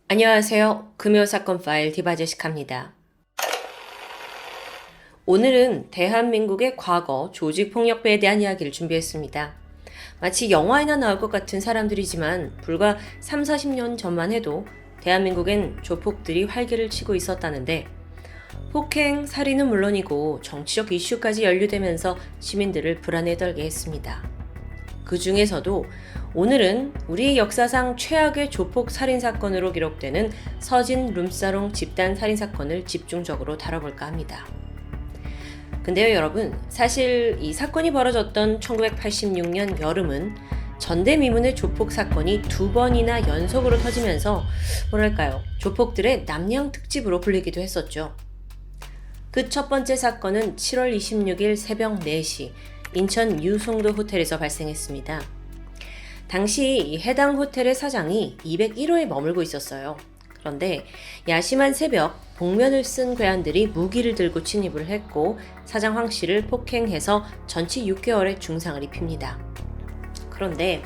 안녕하세요. 금요사건 파일 디바제식합니다. 오늘은 대한민국의 과거 조직폭력배에 대한 이야기를 준비했습니다. 마치 영화에나 나올 것 같은 사람들이지만 불과 3, 40년 전만 해도 대한민국엔 조폭들이 활개를 치고 있었다는데 폭행, 살인은 물론이고 정치적 이슈까지 연루되면서 시민들을 불안에 떨게 했습니다. 그 중에서도 오늘은 우리 역사상 최악의 조폭 살인사건으로 기록되는 서진 룸사롱 집단 살인사건을 집중적으로 다뤄볼까 합니다. 근데요 여러분, 사실 이 사건이 벌어졌던 1986년 여름은 전대미문의 조폭 사건이 2번이나 연속으로 터지면서 뭐랄까요, 조폭들의 남양 특집으로 불리기도 했었죠. 그 첫 번째 사건은 7월 26일 새벽 4시 인천 유송도 호텔에서 발생했습니다. 당시 해당 호텔의 사장이 201호에 머물고 있었어요. 그런데 야심한 새벽 복면을 쓴 괴한들이 무기를 들고 침입을 했고 사장 황 씨를 폭행해서 전치 6개월의 중상을 입힙니다. 그런데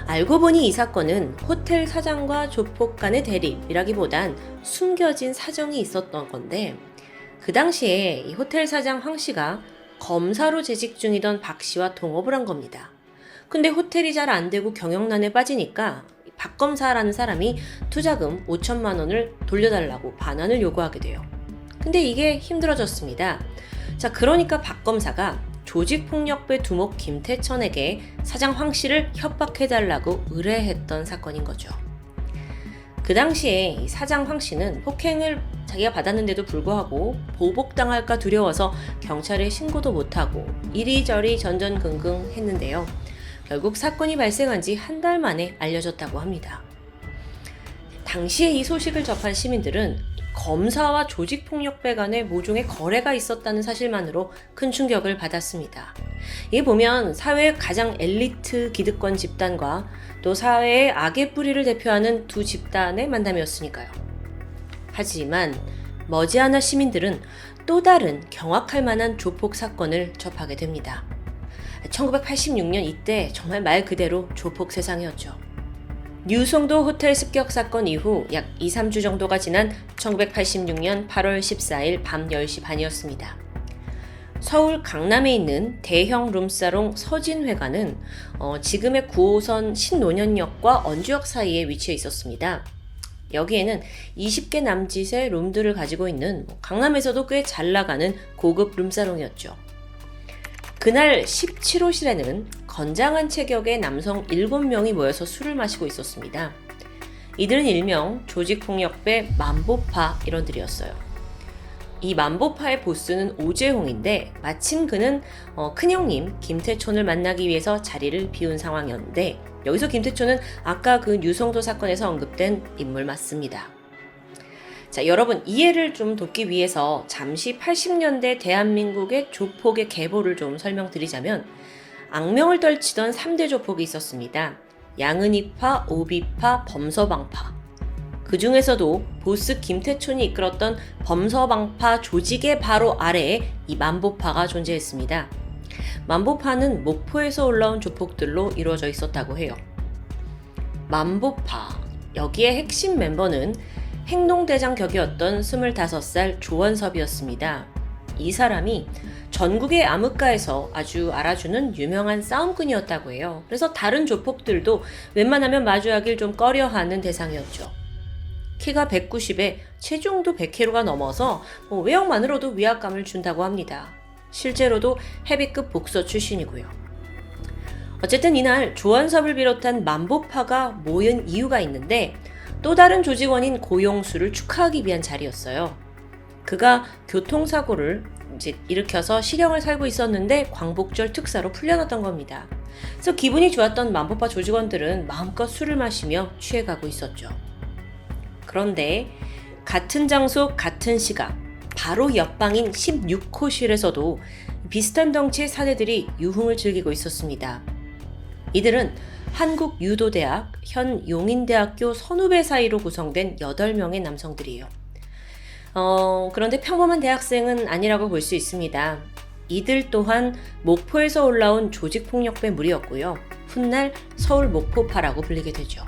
알고 보니 이 사건은 호텔 사장과 조폭 간의 대립이라기보단 숨겨진 사정이 있었던 건데, 그 당시에 이 호텔 사장 황 씨가 검사로 재직 중이던 박 씨와 동업을 한 겁니다. 근데 호텔이 잘 안 되고 경영난에 빠지니까 박 검사라는 사람이 투자금 5천만 원을 돌려달라고 반환을 요구하게 돼요. 근데 이게 힘들어졌습니다. 자, 그러니까 박 검사가 조직폭력배 두목 김태천에게 사장 황 씨를 협박해달라고 의뢰했던 사건인 거죠. 그 당시에 사장 황 씨는 폭행을 자기가 받았는데도 불구하고 보복당할까 두려워서 경찰에 신고도 못하고 이리저리 전전긍긍 했는데요. 결국 사건이 발생한 지 한 달 만에 알려졌다고 합니다. 당시에 이 소식을 접한 시민들은 검사와 조직폭력배 간의 모종의 거래가 있었다는 사실만으로 큰 충격을 받았습니다. 이게 보면 사회의 가장 엘리트 기득권 집단과 또 사회의 악의 뿌리를 대표하는 두 집단의 만남이었으니까요. 하지만 머지않아 시민들은 또 다른 경악할 만한 조폭 사건을 접하게 됩니다. 1986년 이때 정말 말 그대로 조폭 세상이었죠. 유송도 호텔 습격 사건 이후 약 2, 3주 정도가 지난 1986년 8월 14일 밤 10시 반이었습니다. 서울 강남에 있는 대형 룸사롱 서진회관은 지금의 9호선 신논현역과 언주역 사이에 위치해 있었습니다. 여기에는 20개 남짓의 룸들을 가지고 있는 강남에서도 꽤 잘 나가는 고급 룸사롱이었죠. 그날 17호실에는 건장한 체격의 남성 7명이 모여서 술을 마시고 있었습니다. 이들은 일명 조직폭력배 만보파 일원들이었어요. 이 만보파의 보스는 오재홍인데 마침 그는 큰형님 김태촌을 만나기 위해서 자리를 비운 상황이었는데, 여기서 김태촌은 아까 그 유성도 사건에서 언급된 인물 맞습니다. 자, 여러분 이해를 좀 돕기 위해서 잠시 80년대 대한민국의 조폭의 계보를 좀 설명드리자면, 악명을 떨치던 3대 조폭이 있었습니다. 양은이파, 오비파, 범서방파. 그 중에서도 보스 김태촌이 이끌었던 범서방파 조직의 바로 아래에 이 만보파가 존재했습니다. 만보파는 목포에서 올라온 조폭들로 이루어져 있었다고 해요. 만보파, 여기에 핵심 멤버는 행동대장 격이었던 25살 조원섭이었습니다. 이 사람이 전국의 암흑가에서 아주 알아주는 유명한 싸움꾼이었다고 해요. 그래서 다른 조폭들도 웬만하면 마주하길 좀 꺼려하는 대상이었죠. 키가 190에 체중도 100kg가 넘어서 외형만으로도 위압감을 준다고 합니다. 실제로도 헤비급 복서 출신이고요. 어쨌든 이날 조원섭을 비롯한 만보파가 모인 이유가 있는데, 또 다른 조직원인 고용수를 축하하기 위한 자리였어요. 그가 교통사고를 일으켜서 실형을 살고 있었는데 광복절 특사로 풀려났던 겁니다. 그래서 기분이 좋았던 만보파 조직원들은 마음껏 술을 마시며 취해가고 있었죠. 그런데 같은 장소 같은 시각 바로 옆방인 16호실에서도 비슷한 덩치의 사내들이 유흥을 즐기고 있었습니다. 이들은 한국유도대학, 현 용인대학교 선후배 사이로 구성된 8명의 남성들이에요. 그런데 평범한 대학생은 아니라고 볼 수 있습니다. 이들 또한 목포에서 올라온 조직폭력배 무리였고요. 훗날 서울 목포파라고 불리게 되죠.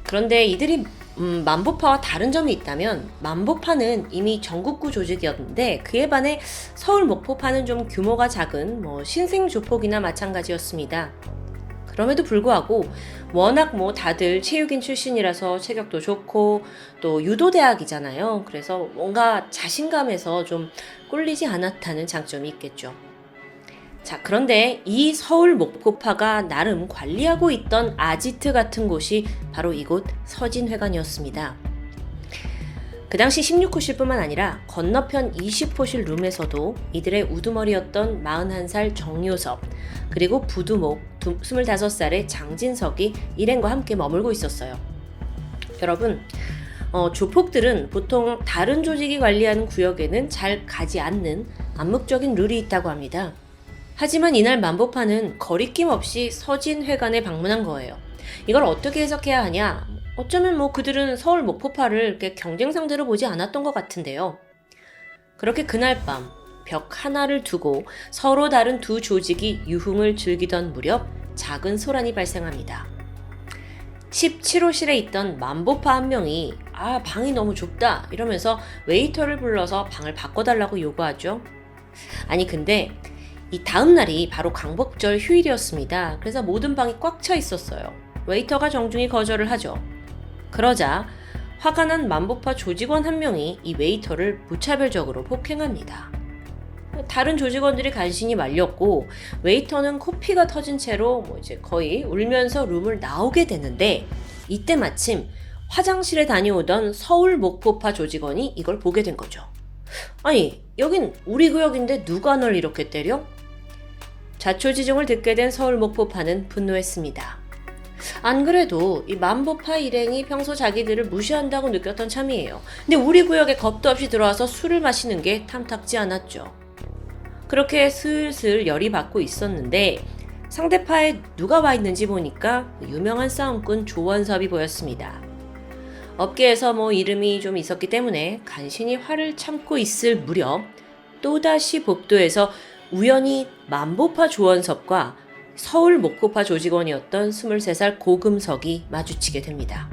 그런데 이들이 만보파와 다른 점이 있다면 만보파는 이미 전국구 조직이었는데 그에 반해 서울 목포파는 좀 규모가 작은 신생조폭이나 마찬가지였습니다. 그럼에도 불구하고 워낙 다들 체육인 출신이라서 체격도 좋고 또 유도대학이잖아요. 그래서 뭔가 자신감에서 좀 꿀리지 않았다는 장점이 있겠죠. 자, 그런데 이 서울 목포파가 나름 관리하고 있던 아지트 같은 곳이 바로 이곳 서진회관이었습니다. 그 당시 16호실뿐만 아니라 건너편 20호실 룸에서도 이들의 우두머리였던 41살 정요섭, 그리고 부두목 25살의 장진석이 일행과 함께 머물고 있었어요. 여러분, 조폭들은 보통 다른 조직이 관리하는 구역에는 잘 가지 않는 암묵적인 룰이 있다고 합니다. 하지만 이날 만보파는 거리낌 없이 서진회관에 방문한 거예요. 이걸 어떻게 해석해야 하냐? 어쩌면 그들은 서울 목포파를 이렇게 경쟁 상대로 보지 않았던 것 같은데요. 그렇게 그날 밤 벽 하나를 두고 서로 다른 두 조직이 유흥을 즐기던 무렵 작은 소란이 발생합니다. 17호실에 있던 만보파 한 명이 방이 너무 좁다 이러면서 웨이터를 불러서 방을 바꿔달라고 요구하죠. 아니 근데 이 다음 날이 바로 광복절 휴일이었습니다. 그래서 모든 방이 꽉 차 있었어요. 웨이터가 정중히 거절을 하죠. 그러자 화가 난 만보파 조직원 한 명이 이 웨이터를 무차별적으로 폭행합니다. 다른 조직원들이 간신히 말렸고 웨이터는 코피가 터진 채로 거의 울면서 룸을 나오게 되는데 이때 마침 화장실에 다녀오던 서울 목포파 조직원이 이걸 보게 된 거죠. 아니, 여긴 우리 구역인데 누가 널 이렇게 때려? 자초지종을 듣게 된 서울 목포파는 분노했습니다. 안 그래도 이 만보파 일행이 평소 자기들을 무시한다고 느꼈던 참이에요. 근데 우리 구역에 겁도 없이 들어와서 술을 마시는 게 탐탁지 않았죠. 그렇게 슬슬 열이 받고 있었는데 상대파에 누가 와 있는지 보니까 유명한 싸움꾼 조원섭이 보였습니다. 업계에서 이름이 좀 있었기 때문에 간신히 화를 참고 있을 무렵 또다시 복도에서 우연히 만보파 조원섭과 서울 목포파 조직원이었던 23살 고금석이 마주치게 됩니다.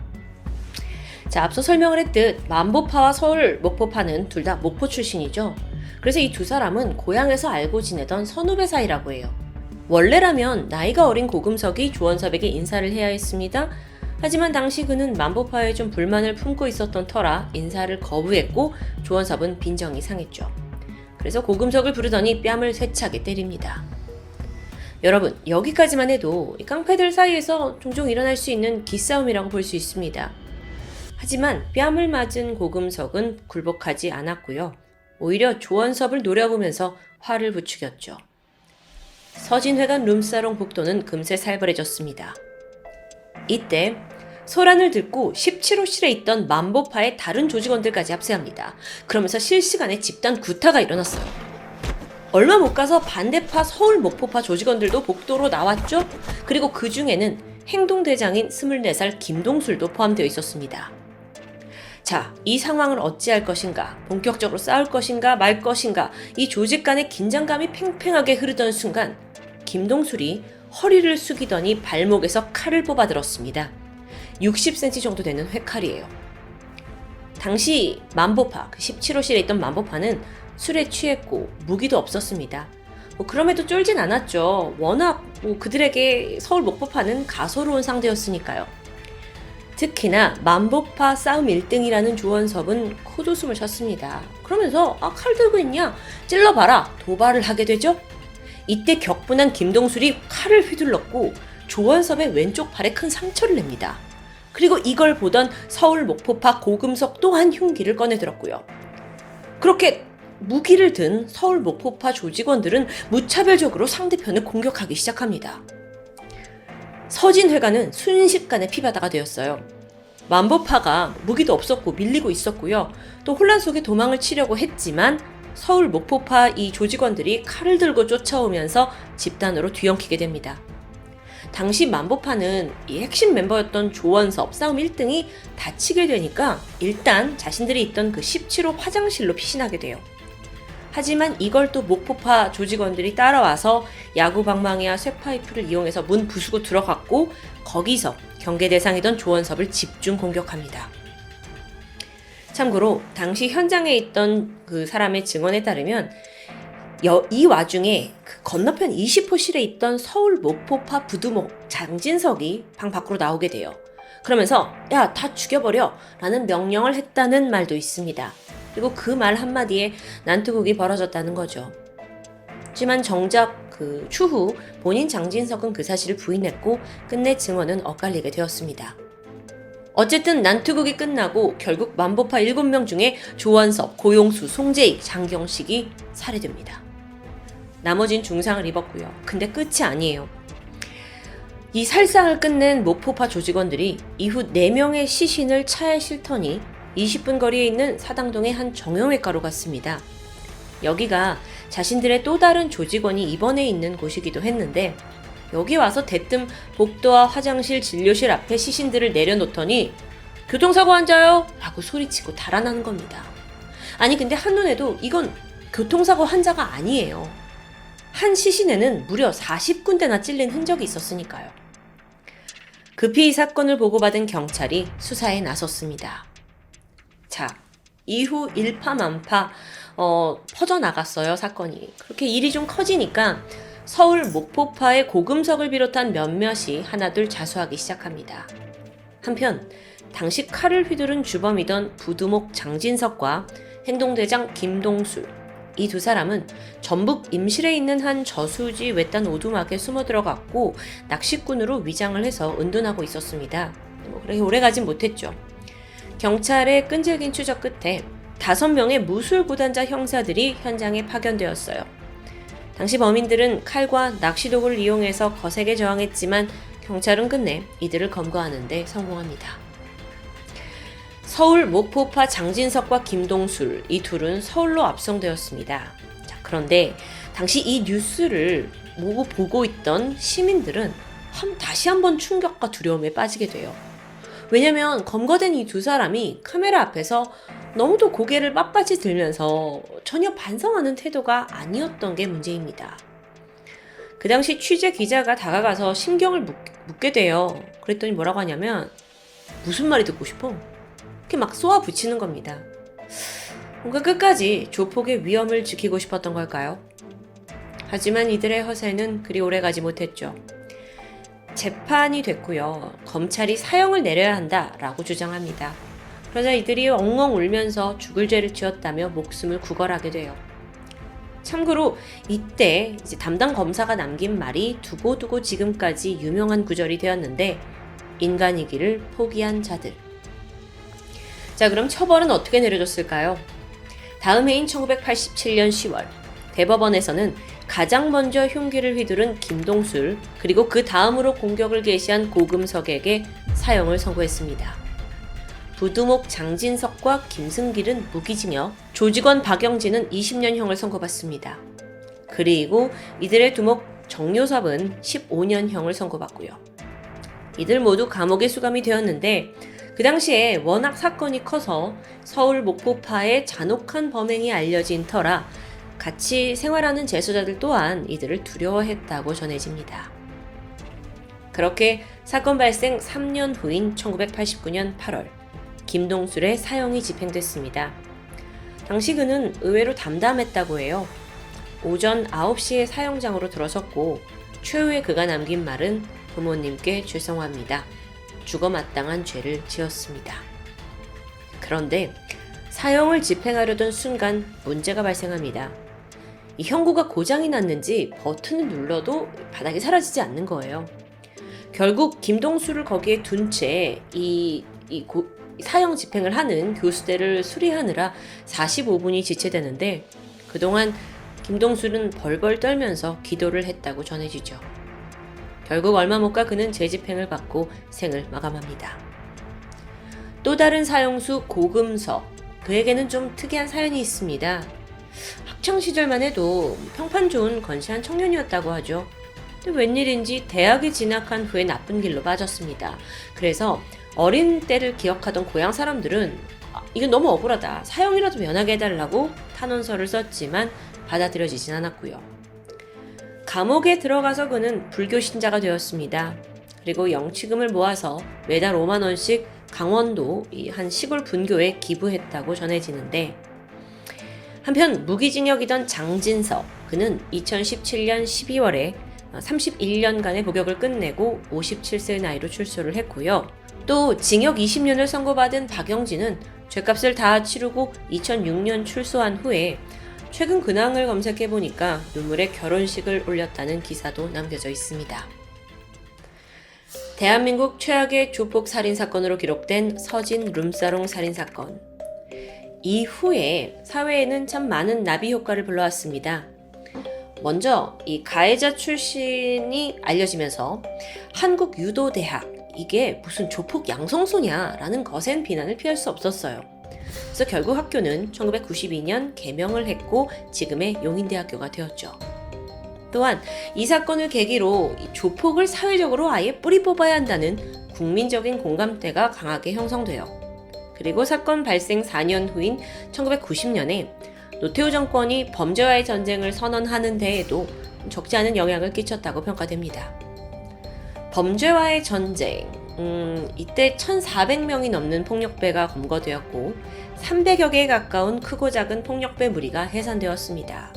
자, 앞서 설명을 했듯 만보파와 서울 목포파는 둘 다 목포 출신이죠. 그래서 이 두 사람은 고향에서 알고 지내던 선후배 사이라고 해요. 원래라면 나이가 어린 고금석이 조원섭에게 인사를 해야 했습니다. 하지만 당시 그는 만보파에 좀 불만을 품고 있었던 터라 인사를 거부했고 조원섭은 빈정이 상했죠. 그래서 고금석을 부르더니 뺨을 세차게 때립니다. 여러분, 여기까지만 해도 이 깡패들 사이에서 종종 일어날 수 있는 기싸움이라고 볼 수 있습니다. 하지만 뺨을 맞은 고금석은 굴복하지 않았고요. 오히려 조원섭을 노려보면서 화를 부추겼죠. 서진회관 룸사롱 복도는 금세 살벌해졌습니다. 이때 소란을 듣고 17호실에 있던 만보파의 다른 조직원들까지 합세합니다. 그러면서 실시간에 집단 구타가 일어났어요. 얼마 못 가서 반대파 서울 목포파 조직원들도 복도로 나왔죠. 그리고 그 중에는 행동대장인 24살 김동술도 포함되어 있었습니다. 자, 이 상황을 어찌할 것인가, 본격적으로 싸울 것인가 말 것인가, 이 조직 간의 긴장감이 팽팽하게 흐르던 순간 김동술이 허리를 숙이더니 발목에서 칼을 뽑아들었습니다. 60cm 정도 되는 회칼이에요. 당시 만보파, 17호실에 있던 만보파는 술에 취했고 무기도 없었습니다. 그럼에도 쫄진 않았죠. 워낙 그들에게 서울 목포파는 가소로운 상대였으니까요. 특히나 만보파 싸움 1등이라는 조원섭은 코도숨을 쳤습니다. 그러면서 칼 들고 있냐? 찔러봐라! 도발을 하게 되죠. 이때 격분한 김동술이 칼을 휘둘렀고 조원섭의 왼쪽 발에 큰 상처를 냅니다. 그리고 이걸 보던 서울 목포파 고금석 또한 흉기를 꺼내들었고요. 그렇게 무기를 든 서울 목포파 조직원들은 무차별적으로 상대편을 공격하기 시작합니다. 서진회관은 순식간에 피바다가 되었어요. 만보파가 무기도 없었고 밀리고 있었고요. 또 혼란 속에 도망을 치려고 했지만 서울 목포파 이 조직원들이 칼을 들고 쫓아오면서 집단으로 뒤엉키게 됩니다. 당시 만보파는 이 핵심 멤버였던 조원섭 싸움 1등이 다치게 되니까 일단 자신들이 있던 그 17호 화장실로 피신하게 돼요. 하지만 이걸 또 목포파 조직원들이 따라와서 야구 방망이와 쇠파이프를 이용해서 문 부수고 들어갔고 거기서 경계 대상이던 조원섭을 집중 공격합니다. 참고로 당시 현장에 있던 그 사람의 증언에 따르면 이 와중에 그 건너편 20호실에 있던 서울 목포파 부두목 장진석이 방 밖으로 나오게 돼요. 그러면서 야, 다 죽여버려 라는 명령을 했다는 말도 있습니다. 그리고 그 말 한마디에 난투극이 벌어졌다는 거죠. 하지만 정작 그 추후 본인 장진석은 그 사실을 부인했고 끝내 증언은 엇갈리게 되었습니다. 어쨌든 난투극이 끝나고 결국 만보파 7명 중에 조원섭, 고용수, 송재익, 장경식이 살해됩니다. 나머진 중상을 입었고요. 근데 끝이 아니에요. 이 살상을 끝낸 목포파 조직원들이 이후 4명의 시신을 차에 실더니 20분 거리에 있는 사당동의 한 정형외과로 갔습니다. 여기가 자신들의 또 다른 조직원이 입원해 있는 곳이기도 했는데 여기 와서 대뜸 복도와 화장실, 진료실 앞에 시신들을 내려놓더니 교통사고 환자요? 라고 소리치고 달아나는 겁니다. 아니 근데 한눈에도 이건 교통사고 환자가 아니에요. 한 시신에는 무려 40군데나 찔린 흔적이 있었으니까요. 급히 이 사건을 보고받은 경찰이 수사에 나섰습니다. 자, 이후 일파만파 퍼져나갔어요, 사건이. 그렇게 일이 좀 커지니까 서울 목포파의 고금석을 비롯한 몇몇이 하나둘 자수하기 시작합니다. 한편 당시 칼을 휘두른 주범이던 부두목 장진석과 행동대장 김동술, 이 두 사람은 전북 임실에 있는 한 저수지 외딴 오두막에 숨어 들어갔고 낚시꾼으로 위장을 해서 은둔하고 있었습니다. 그렇게 오래가진 못했죠. 경찰의 끈질긴 추적 끝에 5명의 무술구단자 형사들이 현장에 파견되었어요. 당시 범인들은 칼과 낚시도구를 이용해서 거세게 저항했지만 경찰은 끝내 이들을 검거하는 데 성공합니다. 서울 목포파 장진석과 김동술, 이 둘은 서울로 압송되었습니다. 자, 그런데 당시 이 뉴스를 보고 있던 시민들은 다시 한번 충격과 두려움에 빠지게 돼요. 왜냐면 검거된 이 두 사람이 카메라 앞에서 너무도 고개를 빳빳이 들면서 전혀 반성하는 태도가 아니었던 게 문제입니다. 그 당시 취재 기자가 다가가서 심경을 묻게 돼요. 그랬더니 뭐라고 하냐면 무슨 말이 듣고 싶어? 이렇게 막 쏘아붙이는 겁니다. 뭔가 끝까지 조폭의 위험을 지키고 싶었던 걸까요? 하지만 이들의 허세는 그리 오래가지 못했죠. 재판이 됐고요. 검찰이 사형을 내려야 한다라고 주장합니다. 그러자 이들이 엉엉 울면서 죽을 죄를 지었다며 목숨을 구걸하게 돼요. 참고로 이때 이제 담당 검사가 남긴 말이 두고두고 지금까지 유명한 구절이 되었는데 인간이기를 포기한 자들. 자, 그럼 처벌은 어떻게 내려졌을까요? 다음 해인 1987년 10월 대법원에서는 가장 먼저 흉기를 휘두른 김동술 그리고 그 다음으로 공격을 개시한 고금석에게 사형을 선고했습니다. 부두목 장진석과 김승길은 무기징역, 조직원 박영진은 20년형을 선고받습니다. 그리고 이들의 두목 정요섭은 15년형을 선고받고요. 이들 모두 감옥에 수감이 되었는데 그 당시에 워낙 사건이 커서 서울 목포파의 잔혹한 범행이 알려진 터라 같이 생활하는 재소자들 또한 이들을 두려워했다고 전해집니다. 그렇게 사건 발생 3년 후인 1989년 8월 김동술의 사형이 집행됐습니다. 당시 그는 의외로 담담했다고 해요. 오전 9시에 사형장으로 들어섰고 최후에 그가 남긴 말은 부모님께 죄송합니다. 죽어 마땅한 죄를 지었습니다. 그런데 사형을 집행하려던 순간 문제가 발생합니다. 이 형구가 고장이 났는지 버튼을 눌러도 바닥에 사라지지 않는 거예요. 결국 김동술을 거기에 둔 채 사형 집행을 하는 교수대를 수리하느라 45분이 지체되는데 그동안 김동술은 벌벌 떨면서 기도를 했다고 전해지죠. 결국 얼마 못 가 그는 재집행을 받고 생을 마감합니다. 또 다른 사형수 고금석, 그에게는 좀 특이한 사연이 있습니다. 학창시절만 해도 평판 좋은 건실한 청년이었다고 하죠. 근데 웬일인지 대학에 진학한 후에 나쁜 길로 빠졌습니다. 그래서 어린 때를 기억하던 고향 사람들은 이건 너무 억울하다, 사형이라도 면하게 해달라고 탄원서를 썼지만 받아들여지진 않았고요. 감옥에 들어가서 그는 불교 신자가 되었습니다. 그리고 영치금을 모아서 매달 5만 원씩 강원도 이 한 시골 분교에 기부했다고 전해지는데, 한편 무기징역이던 장진석, 그는 2017년 12월에 31년간의 복역을 끝내고 57세의 나이로 출소를 했고요. 또 징역 20년을 선고받은 박영진은 죄값을 다 치르고 2006년 출소한 후에 최근 근황을 검색해보니까 눈물의 결혼식을 올렸다는 기사도 남겨져 있습니다. 대한민국 최악의 조폭 살인사건으로 기록된 서진 룸사롱 살인사건. 이후에 사회에는 참 많은 나비 효과를 불러왔습니다. 먼저 이 가해자 출신이 알려지면서 한국유도대학, 이게 무슨 조폭 양성소냐라는 거센 비난을 피할 수 없었어요. 그래서 결국 학교는 1992년 개명을 했고 지금의 용인대학교가 되었죠. 또한 이 사건을 계기로 이 조폭을 사회적으로 아예 뿌리 뽑아야 한다는 국민적인 공감대가 강하게 형성돼요. 그리고 사건 발생 4년 후인 1990년에 노태우 정권이 범죄와의 전쟁을 선언하는 데에도 적지 않은 영향을 끼쳤다고 평가됩니다. 범죄와의 전쟁, 이때 1,400명이 넘는 폭력배가 검거되었고 300여 개에 가까운 크고 작은 폭력배 무리가 해산되었습니다.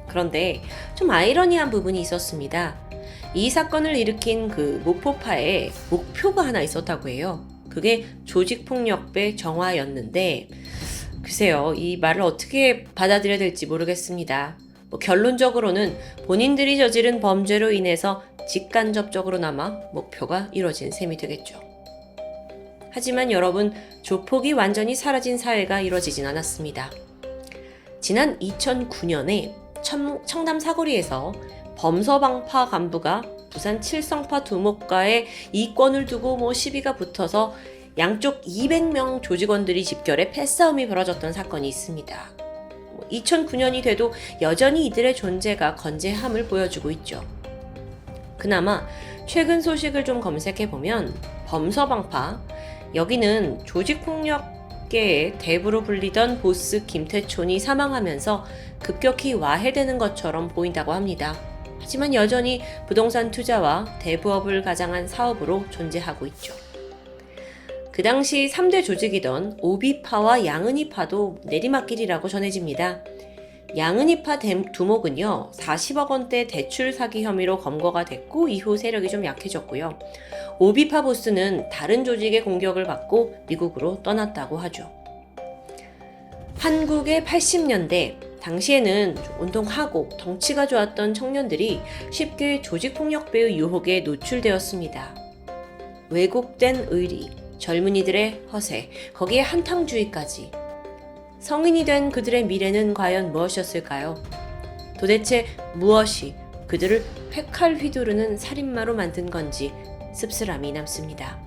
그런데 좀 아이러니한 부분이 있었습니다. 이 사건을 일으킨 그 목포파에 목표가 하나 있었다고 해요. 그게 조직폭력배 정화였는데, 글쎄요, 이 말을 어떻게 받아들여야 될지 모르겠습니다. 결론적으로는 본인들이 저지른 범죄로 인해서 직간접적으로나마 목표가 이뤄진 셈이 되겠죠. 하지만 여러분, 조폭이 완전히 사라진 사회가 이뤄지진 않았습니다. 지난 2009년에 청남 사거리에서 범서방파 간부가 부산 칠성파 두목과의 이권을 두고 시비가 붙어서 양쪽 200명 조직원들이 집결해 패싸움이 벌어졌던 사건이 있습니다. 2009년이 돼도 여전히 이들의 존재가 건재함을 보여주고 있죠. 그나마 최근 소식을 좀 검색해보면 범서방파, 여기는 조직폭력계의 대부로 불리던 보스 김태촌이 사망하면서 급격히 와해되는 것처럼 보인다고 합니다. 하지만 여전히 부동산 투자와 대부업을 가장한 사업으로 존재하고 있죠. 그 당시 3대 조직이던 오비파와 양은이파도 내리막길이라고 전해집니다. 양은이파 두목은요, 40억 원대 대출 사기 혐의로 검거가 됐고 이후 세력이 좀 약해졌고요. 오비파 보스는 다른 조직의 공격을 받고 미국으로 떠났다고 하죠. 한국의 80년대, 당시에는 운동하고 덩치가 좋았던 청년들이 쉽게 조직폭력배의 유혹에 노출되었습니다. 왜곡된 의리, 젊은이들의 허세, 거기에 한탕주의까지. 성인이 된 그들의 미래는 과연 무엇이었을까요? 도대체 무엇이 그들을 폐칼 휘두르는 살인마로 만든 건지 씁쓸함이 남습니다.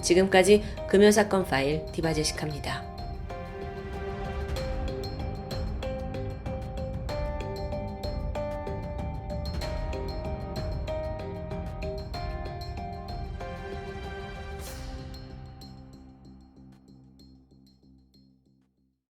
지금까지 금요사건 파일 디바제식합니다.